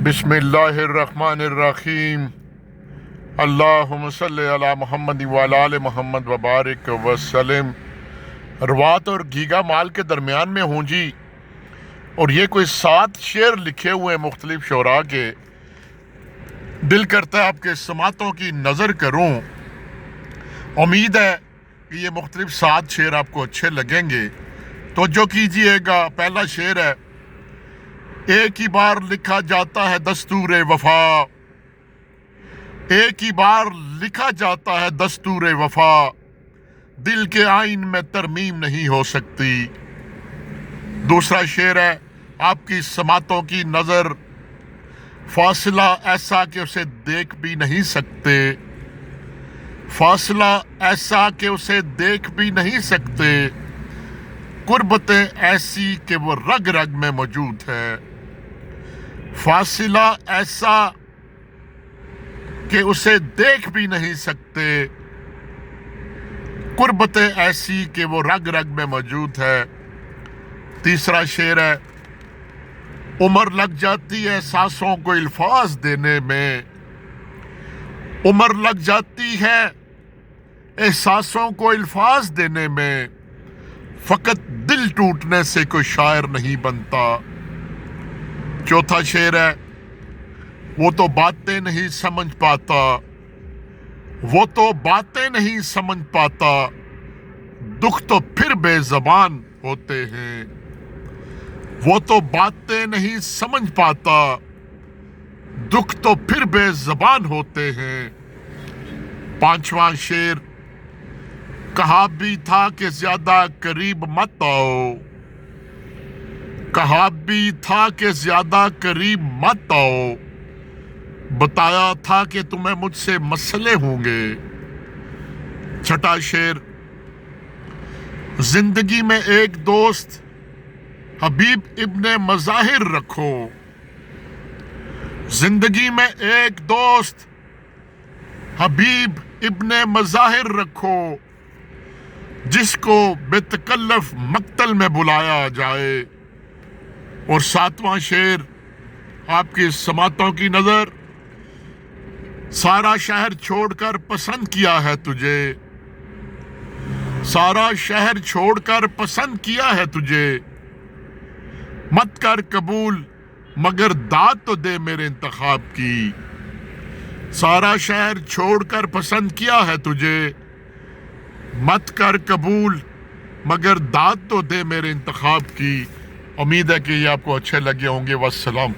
بسم اللہ الرحمن الرحیم اللہم صلی علی محمد وعلی آل محمد وبارک وسلم۔ روات اور گیگا مال کے درمیان میں ہوں جی، اور یہ کوئی 7 شعر لکھے ہوئے مختلف شعراء کے۔ دل کرتا ہے آپ کے سماعتوں کی نظر کروں۔ امید ہے کہ یہ مختلف 7 شعر آپ کو اچھے لگیں گے۔ توجہ کیجئے گا، پہلا شعر ہے: ایک ہی بار لکھا جاتا ہے دستور وفا، ایک ہی بار لکھا جاتا ہے دستور وفا، دل کے آئین میں ترمیم نہیں ہو سکتی۔ دوسرا شعر ہے: آپ کی سماعتوں کی نظر، فاصلہ ایسا کہ اسے دیکھ بھی نہیں سکتے، فاصلہ ایسا کہ اسے دیکھ بھی نہیں سکتے، قربتیں ایسی کہ وہ رگ رگ میں موجود ہے، فاصلہ ایسا کہ اسے دیکھ بھی نہیں سکتے، قربتیں ایسی کہ وہ رگ رگ میں موجود ہے۔ تیسرا شعر ہے: عمر لگ جاتی ہے سانسوں کو الفاظ دینے میں، عمر لگ جاتی ہے احساسوں کو الفاظ دینے میں، فقط دل ٹوٹنے سے کوئی شاعر نہیں بنتا۔ چوتھا شعر ہے: وہ تو باتیں نہیں سمجھ پاتا، وہ تو باتیں نہیں سمجھ پاتا، دکھ تو پھر بے زبان ہوتے ہیں، وہ تو باتیں نہیں سمجھ پاتا، دکھ تو پھر بے زبان ہوتے ہیں۔ پانچواں شعر: کہا بھی تھا کہ زیادہ قریب مت آؤ، کہا بھی تھا کہ زیادہ قریب مت آؤ، بتایا تھا کہ تمہیں مجھ سے مسئلے ہوں گے۔ چھٹا شعر: زندگی میں ایک دوست حبیب ابن مظاہر رکھو، زندگی میں ایک دوست حبیب ابن مظاہر رکھو، جس کو بے تکلف مقتل میں بلایا جائے۔ اور ساتواں شعر: آپ کی سماعتوں کی نظر، سارا شہر چھوڑ کر پسند کیا ہے تجھے، سارا شہر چھوڑ کر پسند کیا ہے تجھے، مت کر قبول مگر داد تو دے میرے انتخاب کی، سارا شہر چھوڑ کر پسند کیا ہے تجھے، مت کر قبول مگر داد تو دے میرے انتخاب کی۔ امید ہے کہ یہ آپ کو اچھے لگے ہوں گے۔ والسلام۔